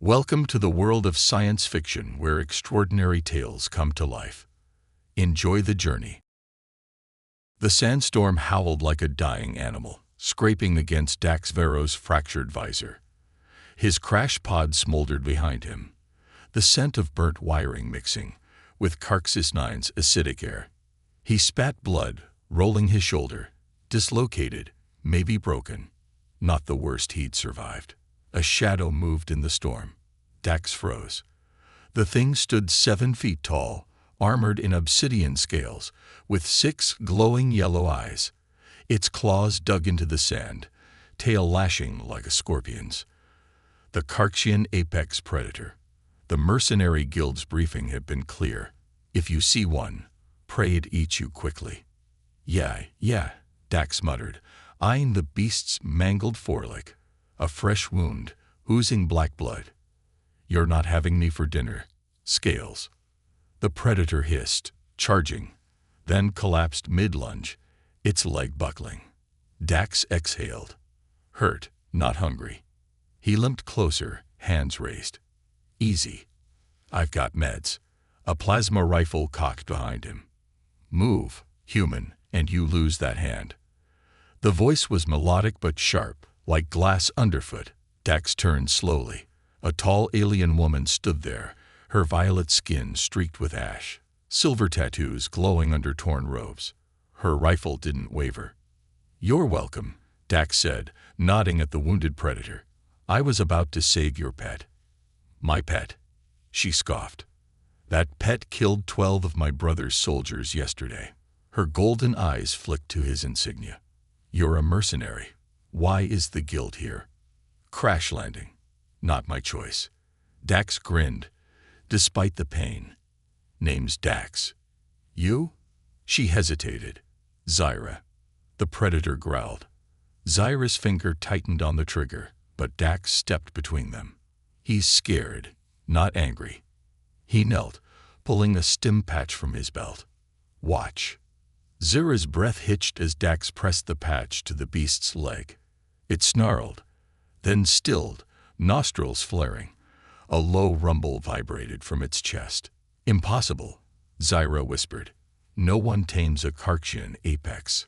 Welcome to the world of science fiction where extraordinary tales come to life. Enjoy the journey. The sandstorm howled like a dying animal, scraping against Dax Vero's fractured visor. His crash pod smoldered behind him, the scent of burnt wiring mixing with Carxis 9's acidic air. He spat blood, rolling his shoulder, dislocated, maybe broken. Not the worst he'd survived. A shadow moved in the storm. Dax froze. The thing stood 7 feet tall, armored in obsidian scales, with 6 glowing yellow eyes. Its claws dug into the sand, tail lashing like a scorpion's. The Galactic Apex predator. The mercenary guild's briefing had been clear. If you see one, pray it eats you quickly. Yeah, Dax muttered, eyeing the beast's mangled foreleg. A fresh wound, oozing black blood. You're not having me for dinner, Scales. The predator hissed, charging, then collapsed mid-lunge, its leg buckling. Dax exhaled. Hurt, not hungry. He limped closer, hands raised. Easy. I've got meds. A plasma rifle cocked behind him. Move, human, and you lose that hand. The voice was melodic but sharp, like glass underfoot. Dax turned slowly. A tall alien woman stood there, her violet skin streaked with ash, silver tattoos glowing under torn robes. Her rifle didn't waver. You're welcome, Dax said, nodding at the wounded predator. I was about to save your pet. My pet? She scoffed. That pet killed 12 of my brother's soldiers yesterday. Her golden eyes flicked to his insignia. You're a mercenary. Why is the guild here? Crash landing. Not my choice. Dax grinned, despite the pain. Name's Dax. You? She hesitated. Zyra. The predator growled. Zyra's finger tightened on the trigger, but Dax stepped between them. He's scared, not angry. He knelt, pulling a stim patch from his belt. Watch. Zyra's breath hitched as Dax pressed the patch to the beast's leg. It snarled, then stilled, nostrils flaring. A low rumble vibrated from its chest. Impossible, Zyra whispered. No one tames a Galactic Apex.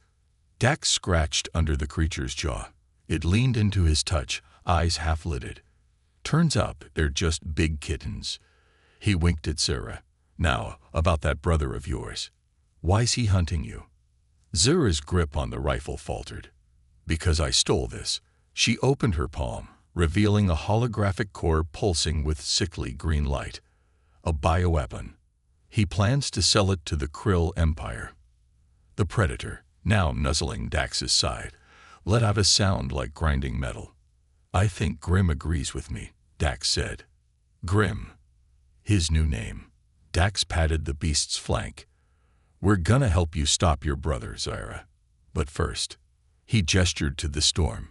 Dax scratched under the creature's jaw. It leaned into his touch, eyes half-lidded. Turns out they're just big kittens. He winked at Zyra. Now, about that brother of yours. Why's he hunting you? Zyra's grip on the rifle faltered. Because I stole this. She opened her palm, revealing a holographic core pulsing with sickly green light. A bioweapon. He plans to sell it to the Krill Empire. The predator, now nuzzling Dax's side, let out a sound like grinding metal. I think Grim agrees with me, Dax said. Grim. His new name. Dax patted the beast's flank. We're gonna help you stop your brother, Zyra. But first, he gestured to the storm.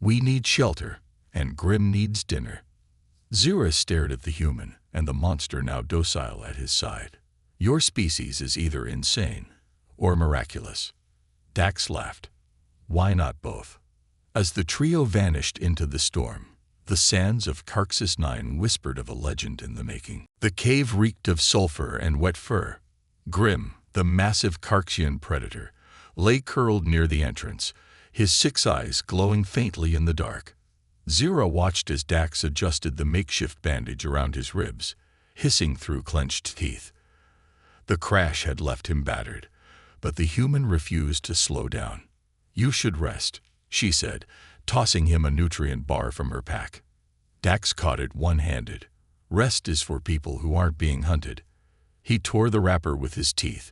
We need shelter, and Grim needs dinner. Zyra stared at the human and the monster now docile at his side. Your species is either insane or miraculous. Dax laughed. Why not both? As the trio vanished into the storm, the sands of Carxis 9 whispered of a legend in the making. The cave reeked of sulfur and wet fur. Grim, the massive Carxian predator, lay curled near the entrance, his 6 eyes glowing faintly in the dark. Zyra watched as Dax adjusted the makeshift bandage around his ribs, hissing through clenched teeth. The crash had left him battered, but the human refused to slow down. You should rest, she said, tossing him a nutrient bar from her pack. Dax caught it one-handed. Rest is for people who aren't being hunted. He tore the wrapper with his teeth,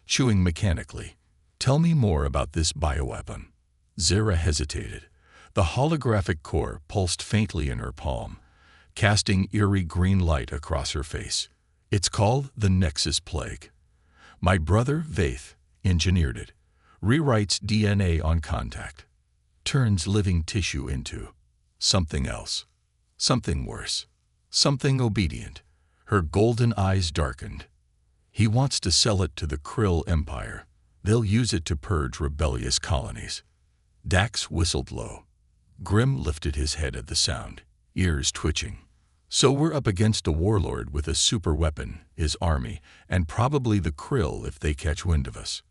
chewing mechanically. Tell me more about this bioweapon. Zyra hesitated. The holographic core pulsed faintly in her palm, casting eerie green light across her face. It's called the Nexus Plague. My brother, Vaith, engineered it. Rewrites DNA on contact. Turns living tissue into something else. Something worse. Something obedient. Her golden eyes darkened. He wants to sell it to the Krill Empire. They'll use it to purge rebellious colonies. Dax whistled low. Grim lifted his head at the sound, ears twitching. So we're up against a warlord with a super weapon, his army, and probably the Krill if they catch wind of us.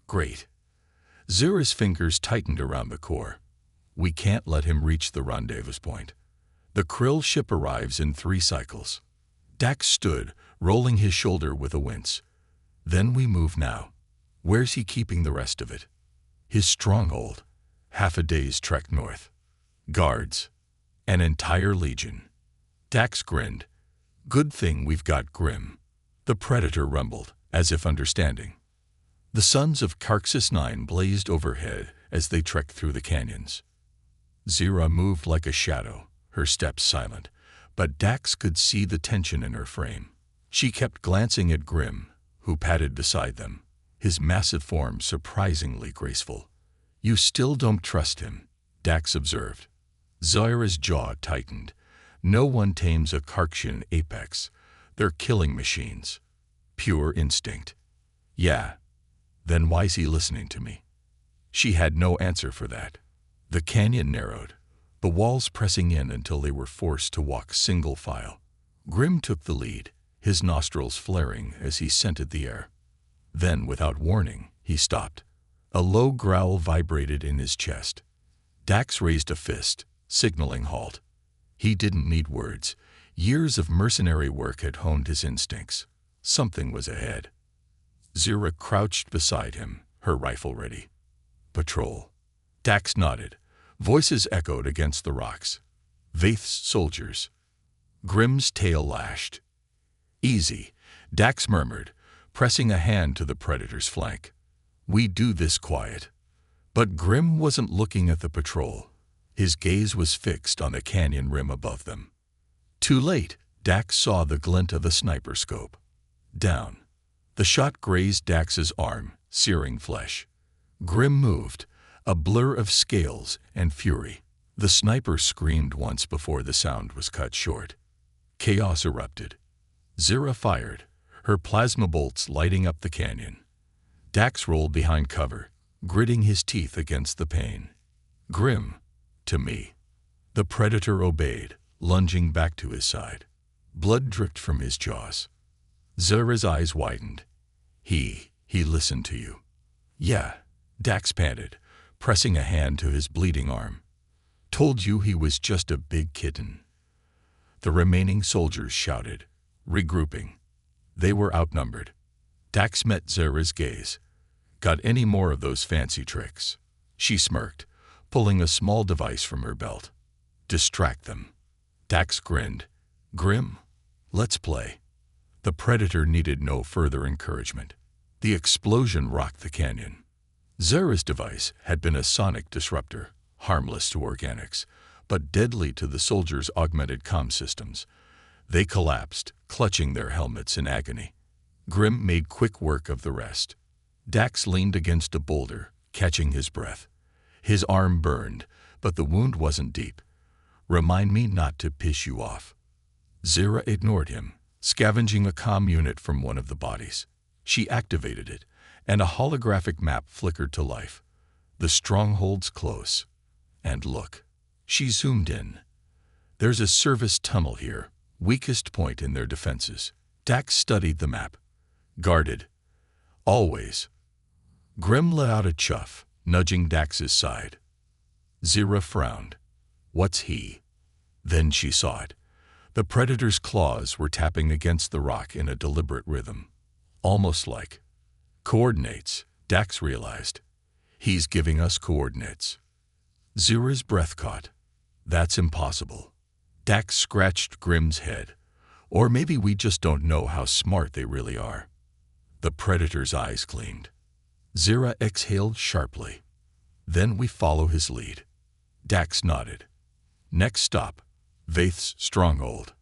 Great. Zira's fingers tightened around the core. We can't let him reach the rendezvous point. The Krill ship arrives in 3 cycles. Dax stood, rolling his shoulder with a wince. Then we move now. Where's he keeping the rest of it? His stronghold. Half a day's trek north. Guards. An entire legion. Dax grinned. Good thing we've got Grim. The Predator rumbled, as if understanding. The suns of Carxus 9 blazed overhead as they trekked through the canyons. Zira moved like a shadow, her steps silent, but Dax could see the tension in her frame. She kept glancing at Grim, who padded beside them, his massive form surprisingly graceful. You still don't trust him, Dax observed. Zira's jaw tightened. No one tames a Carxian Apex. They're killing machines. Pure instinct. Yeah. Then why's he listening to me? She had no answer for that. The canyon narrowed, the walls pressing in until they were forced to walk single file. Grim took the lead, his nostrils flaring as he scented the air. Then, without warning, he stopped. A low growl vibrated in his chest. Dax raised a fist, signaling halt. He didn't need words. Years of mercenary work had honed his instincts. Something was ahead. Zira crouched beside him, her rifle ready. Patrol. Dax nodded. Voices echoed against the rocks. Vaith's soldiers. Grim's tail lashed. Easy, Dax murmured, pressing a hand to the Predator's flank. We do this quiet. But Grim wasn't looking at the patrol. His gaze was fixed on the canyon rim above them. Too late, Dax saw the glint of the sniper scope. Down. The shot grazed Dax's arm, searing flesh. Grim moved, a blur of scales and fury. The sniper screamed once before the sound was cut short. Chaos erupted. Zira fired, her plasma bolts lighting up the canyon. Dax rolled behind cover, gritting his teeth against the pain. Grim. To me. The Predator obeyed, lunging back to his side. Blood dripped from his jaws. Zira's eyes widened. He listened to you. Yeah, Dax panted, pressing a hand to his bleeding arm. Told you he was just a big kitten. The remaining soldiers shouted, regrouping. They were outnumbered. Dax met Zira's gaze. Got any more of those fancy tricks? She smirked, pulling a small device from her belt. Distract them. Dax grinned. Grim, let's play. The Predator needed no further encouragement. The explosion rocked the canyon. Zira's device had been a sonic disruptor, harmless to organics, but deadly to the soldiers' augmented comm systems. They collapsed, clutching their helmets in agony. Grim made quick work of the rest. Dax leaned against a boulder, catching his breath. His arm burned, but the wound wasn't deep. Remind me not to piss you off. Zira ignored him, scavenging a comm unit from one of the bodies. She activated it, and a holographic map flickered to life. The stronghold's close. And look. She zoomed in. There's a service tunnel here, weakest point in their defenses. Dax studied the map. Guarded. Always. Grim let out a chuff, nudging Dax's side. Zira frowned. What's he? Then she saw it. The Predator's claws were tapping against the rock in a deliberate rhythm. Almost like coordinates, Dax realized. He's giving us coordinates. Zira's breath caught. That's impossible. Dax scratched Grim's head. Or maybe we just don't know how smart they really are. The Predator's eyes gleamed. Zira exhaled sharply. Then we follow his lead. Dax nodded. Next stop, Vaith's stronghold.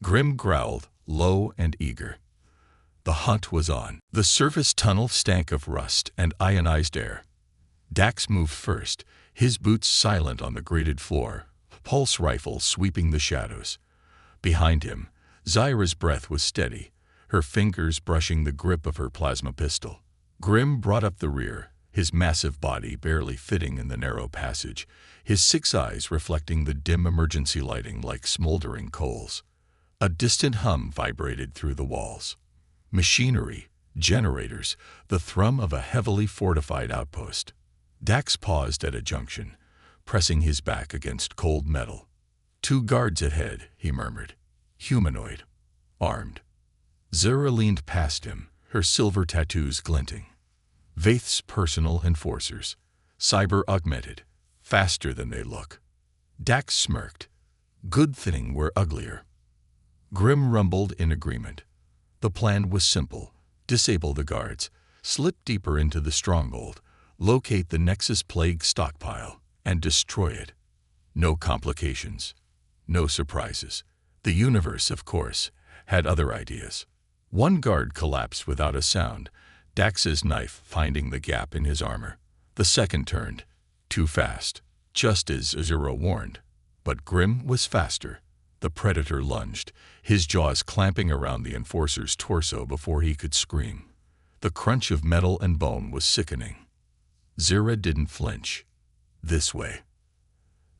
Grim growled, low and eager. The hunt was on. The surface tunnel stank of rust and ionized air. Dax moved first, his boots silent on the grated floor, pulse rifle sweeping the shadows. Behind him, Zira's breath was steady, her fingers brushing the grip of her plasma pistol. Grim brought up the rear, his massive body barely fitting in the narrow passage, his 6 eyes reflecting the dim emergency lighting like smoldering coals. A distant hum vibrated through the walls. Machinery, generators, the thrum of a heavily fortified outpost. Dax paused at a junction, pressing his back against cold metal. 2 guards ahead, he murmured. Humanoid. Armed. Zura leaned past him, her silver tattoos glinting. Vaith's personal enforcers. Cyber-augmented. Faster than they look. Dax smirked. Good thing we're uglier. Grim rumbled in agreement. The plan was simple. Disable the guards, slip deeper into the stronghold, locate the Nexus Plague stockpile, and destroy it. No complications. No surprises. The universe, of course, had other ideas. 1 guard collapsed without a sound, Dax's knife finding the gap in his armor. The second turned. Too fast. Just as Zero warned. But Grim was faster. The Predator lunged, his jaws clamping around the Enforcer's torso before he could scream. The crunch of metal and bone was sickening. Zira didn't flinch. This way.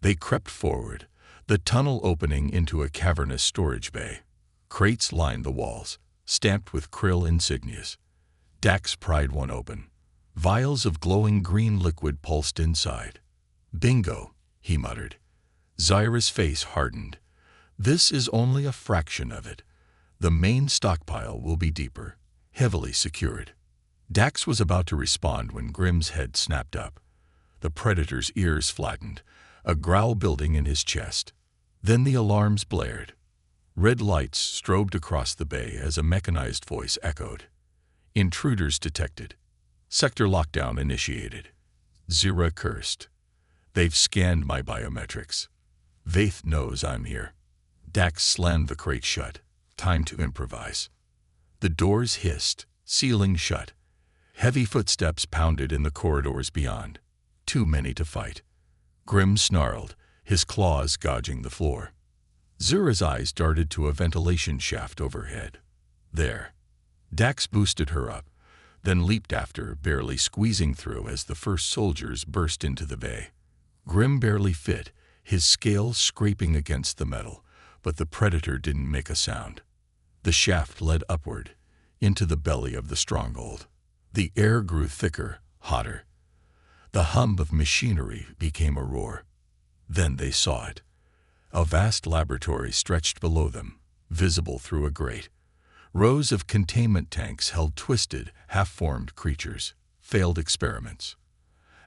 They crept forward, the tunnel opening into a cavernous storage bay. Crates lined the walls, stamped with Krill insignias. Dax pried one open. Vials of glowing green liquid pulsed inside. Bingo, he muttered. Zyra's face hardened. This is only a fraction of it. The main stockpile will be deeper, heavily secured. Dax was about to respond when Grim's head snapped up. The Predator's ears flattened, a growl building in his chest. Then the alarms blared. Red lights strobed across the bay as a mechanized voice echoed. Intruders detected. Sector lockdown initiated. Zira cursed. They've scanned my biometrics. Vaith knows I'm here. Dax slammed the crate shut. Time to improvise. The doors hissed, sealing shut. Heavy footsteps pounded in the corridors beyond. Too many to fight. Grim snarled, his claws gouging the floor. Zura's eyes darted to a ventilation shaft overhead. There. Dax boosted her up, then leaped after, barely squeezing through as the first soldiers burst into the bay. Grim barely fit, his scales scraping against the metal, but the Predator didn't make a sound. The shaft led upward, into the belly of the stronghold. The air grew thicker, hotter. The hum of machinery became a roar. Then they saw it. A vast laboratory stretched below them, visible through a grate. Rows of containment tanks held twisted, half-formed creatures, failed experiments.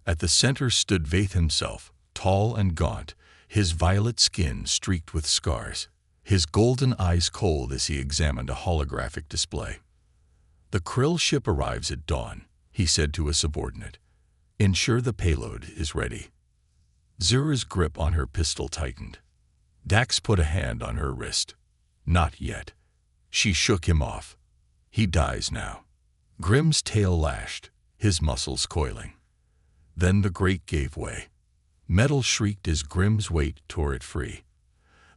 At the center stood Vaith himself, tall and gaunt, his violet skin streaked with scars, his golden eyes cold as he examined a holographic display. "The Krill ship arrives at dawn," he said to a subordinate. "Ensure the payload is ready." Zura's grip on her pistol tightened. Dax put a hand on her wrist. "Not yet." She shook him off. "He dies now." Grim's tail lashed, his muscles coiling. Then the grate gave way. Metal shrieked as Grim's weight tore it free.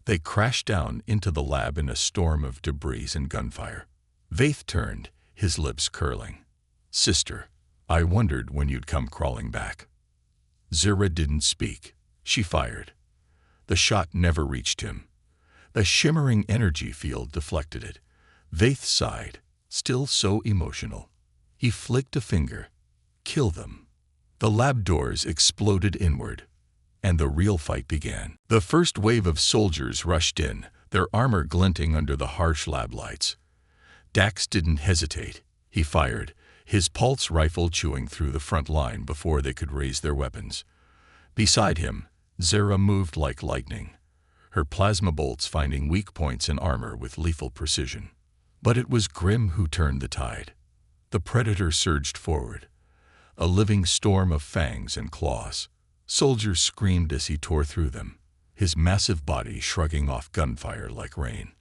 They crashed down into the lab in a storm of debris and gunfire. Vaith turned, his lips curling. "Sister, I wondered when you'd come crawling back." Zira didn't speak. She fired. The shot never reached him. The shimmering energy field deflected it. Vaith sighed, still so emotional. He flicked a finger. "Kill them." The lab doors exploded inward, and the real fight began. The first wave of soldiers rushed in, their armor glinting under the harsh lab lights. Dax didn't hesitate. He fired, his pulse rifle chewing through the front line before they could raise their weapons. Beside him, Zira moved like lightning, her plasma bolts finding weak points in armor with lethal precision. But it was Grim who turned the tide. The Predator surged forward, a living storm of fangs and claws. Soldiers screamed as he tore through them, his massive body shrugging off gunfire like rain.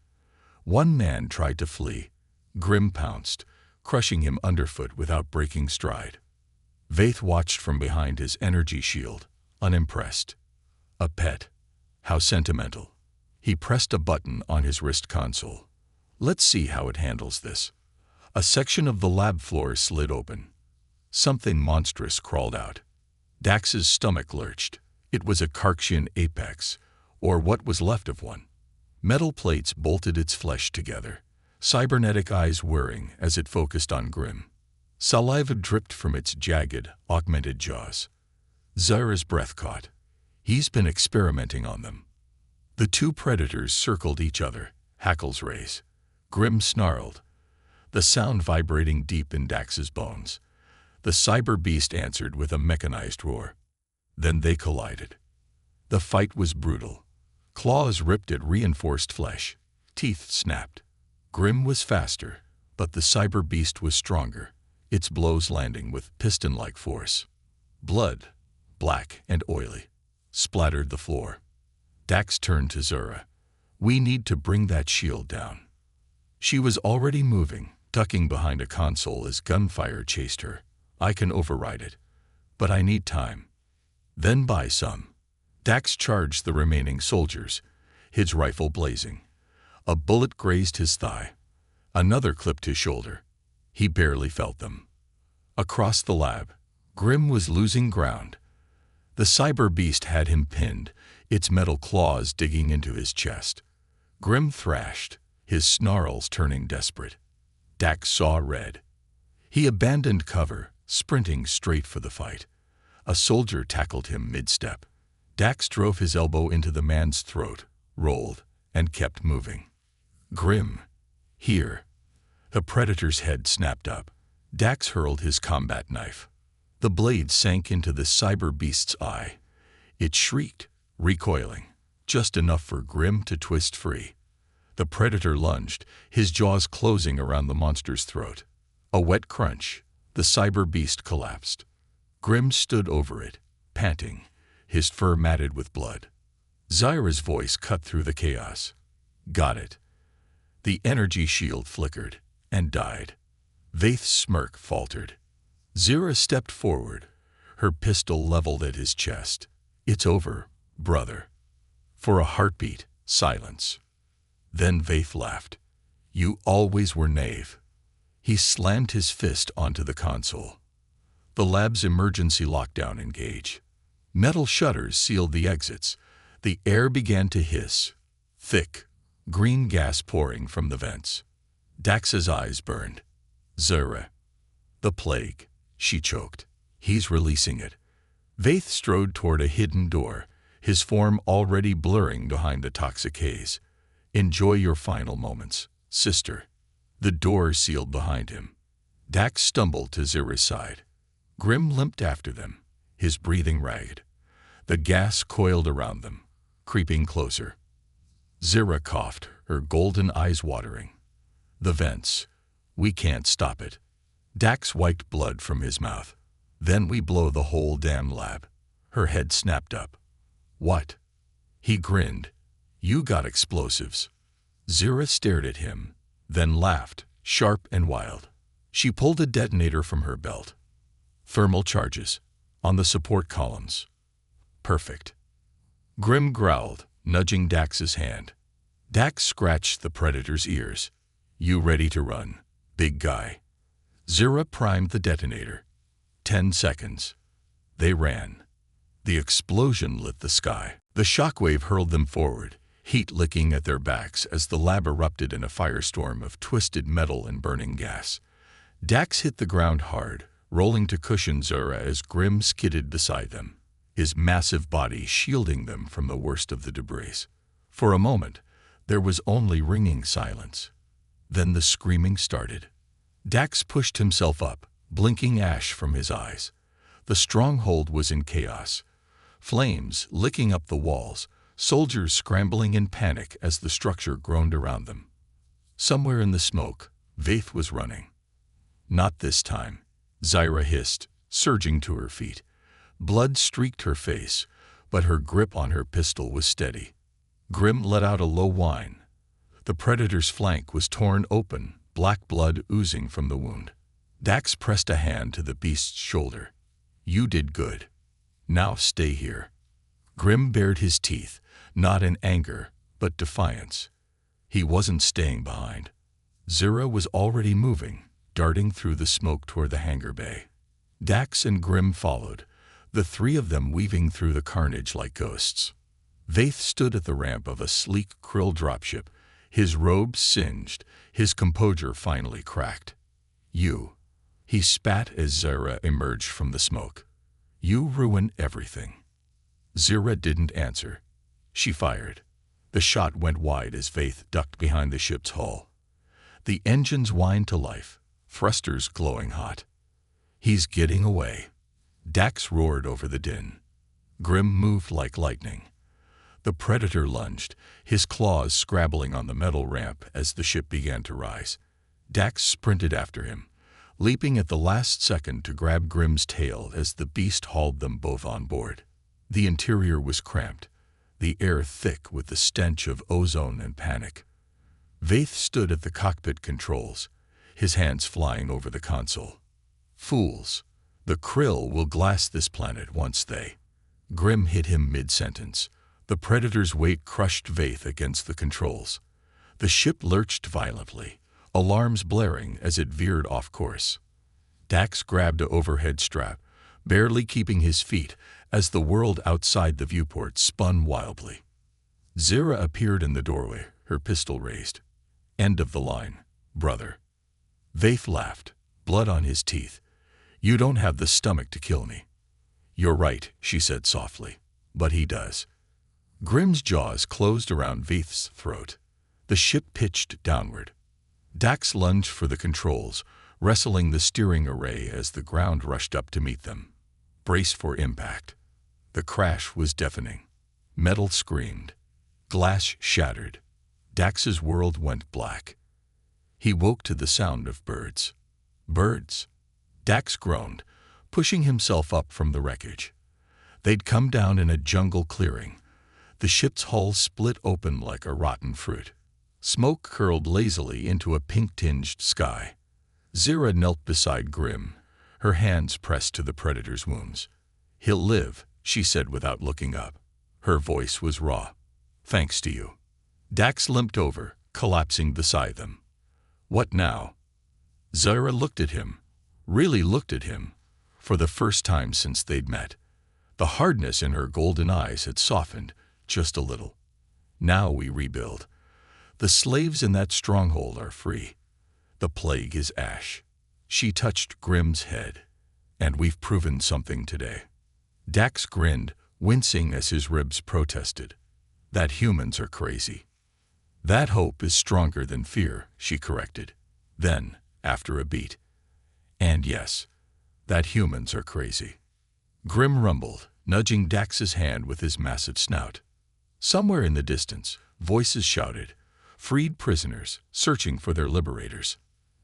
One man tried to flee. Grim pounced, crushing him underfoot without breaking stride. Vaith watched from behind his energy shield, unimpressed. A pet. How sentimental. He pressed a button on his wrist console. Let's see how it handles this. A section of the lab floor slid open. Something monstrous crawled out. Dax's stomach lurched. It was a Galactic Apex, or what was left of one. Metal plates bolted its flesh together, cybernetic eyes whirring as it focused on Grim. Saliva dripped from its jagged, augmented jaws. Zyra's breath caught. He's been experimenting on them. The two predators circled each other, hackles raised. Grim snarled, the sound vibrating deep in Dax's bones. The cyber beast answered with a mechanized roar. Then they collided. The fight was brutal. Claws ripped at reinforced flesh. Teeth snapped. Grim was faster, but the cyber beast was stronger, its blows landing with piston-like force. Blood, black and oily, splattered the floor. Dax turned to Zyra. We need to bring that shield down. She was already moving, ducking behind a console as gunfire chased her. I can override it, but I need time. Then buy some. Dax charged the remaining soldiers, his rifle blazing. A bullet grazed his thigh. Another clipped his shoulder. He barely felt them. Across the lab, Grim was losing ground. The cyber beast had him pinned, its metal claws digging into his chest. Grim thrashed, his snarls turning desperate. Dax saw red. He abandoned cover, sprinting straight for the fight. A soldier tackled him mid-step. Dax drove his elbow into the man's throat, rolled, and kept moving. Grim. Here. The predator's head snapped up. Dax hurled his combat knife. The blade sank into the cyber beast's eye. It shrieked, recoiling, just enough for Grim to twist free. The predator lunged, his jaws closing around the monster's throat. A wet crunch. The cyber beast collapsed. Grim stood over it, panting, his fur matted with blood. Zyra's voice cut through the chaos. Got it. The energy shield flickered and died. Vaith's smirk faltered. Zyra stepped forward, her pistol leveled at his chest. It's over, brother. For a heartbeat, silence. Then Vaith laughed. You always were knave. He slammed his fist onto the console. The lab's emergency lockdown engaged. Metal shutters sealed the exits. The air began to hiss. Thick, green gas pouring from the vents. Dax's eyes burned. Zyra. The plague, she choked. He's releasing it. Vaith strode toward a hidden door, his form already blurring behind the toxic haze. Enjoy your final moments, sister. The door sealed behind him. Dax stumbled to Zyra's side. Grim limped after them, his breathing ragged. The gas coiled around them, creeping closer. Zyra coughed, her golden eyes watering. The vents. We can't stop it. Dax wiped blood from his mouth. Then we blow the whole damn lab. Her head snapped up. What? He grinned. You got explosives. Zyra stared at him, then laughed, sharp and wild. She pulled a detonator from her belt. Thermal charges. On the support columns. Perfect. Grim growled, nudging Dax's hand. Dax scratched the predator's ears. You ready to run, big guy? Zyra primed the detonator. 10 seconds. They ran. The explosion lit the sky. The shockwave hurled them forward, heat licking at their backs as the lab erupted in a firestorm of twisted metal and burning gas. Dax hit the ground hard, rolling to cushion Zyra as Grim skidded beside them, his massive body shielding them from the worst of the debris. For a moment, there was only ringing silence. Then the screaming started. Dax pushed himself up, blinking ash from his eyes. The stronghold was in chaos. Flames licking up the walls, soldiers scrambling in panic as the structure groaned around them. Somewhere in the smoke, Vaith was running. Not this time, Zyra hissed, surging to her feet. Blood streaked her face, but her grip on her pistol was steady. Grim let out a low whine. The predator's flank was torn open, black blood oozing from the wound. Dax pressed a hand to the beast's shoulder. You did good. Now stay here. Grim bared his teeth, not in anger, but defiance. He wasn't staying behind. Zyra was already moving, darting through the smoke toward the hangar bay. Dax and Grim followed, the three of them weaving through the carnage like ghosts. Vaith stood at the ramp of a sleek krill dropship, his robes singed, his composure finally cracked. "You," he spat as Zara emerged from the smoke. "You ruin everything." Zara didn't answer. She fired. The shot went wide as Vaith ducked behind the ship's hull. The engines whined to life, thrusters glowing hot. "He's getting away." Dax roared over the din. Grim moved like lightning. The Predator lunged, his claws scrabbling on the metal ramp as the ship began to rise. Dax sprinted after him, leaping at the last second to grab Grim's tail as the beast hauled them both on board. The interior was cramped, the air thick with the stench of ozone and panic. Vaith stood at the cockpit controls, his hands flying over the console. "Fools! The krill will glass this planet once they—" Grim hit him mid-sentence. The Predator's weight crushed Vaith against the controls. The ship lurched violently, alarms blaring as it veered off course. Dax grabbed an overhead strap, barely keeping his feet as the world outside the viewport spun wildly. Zara appeared in the doorway, her pistol raised. "End of the line, brother." Vaith laughed, blood on his teeth. "You don't have the stomach to kill me." "You're right," she said softly, "but he does." Grim's jaws closed around Vaith's throat. The ship pitched downward. Dax lunged for the controls, wrestling the steering array as the ground rushed up to meet them. Brace for impact. The crash was deafening. Metal screamed. Glass shattered. Dax's world went black. He woke to the sound of birds. Birds! Dax groaned, pushing himself up from the wreckage. They'd come down in a jungle clearing. The ship's hull split open like a rotten fruit. Smoke curled lazily into a pink-tinged sky. Zara knelt beside Grim, her hands pressed to the Predator's wounds. "He'll live," she said without looking up. Her voice was raw. "Thanks to you." Dax limped over, collapsing beside them. "What now?" Zara looked at him, really looked at him, for the first time since they'd met. The hardness in her golden eyes had softened, just a little. "Now we rebuild. The slaves in that stronghold are free. The plague is ash." She touched Grim's head. "And we've proven something today." Dax grinned, wincing as his ribs protested. "That humans are crazy." "That hope is stronger than fear," she corrected. Then, after a beat, "And yes, that humans are crazy." Grim rumbled, nudging Dax's hand with his massive snout. Somewhere in the distance, voices shouted, freed prisoners searching for their liberators.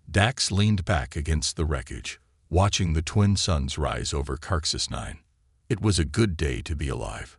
Dax leaned back against the wreckage, watching the twin suns rise over Carxus 9. It was a good day to be alive.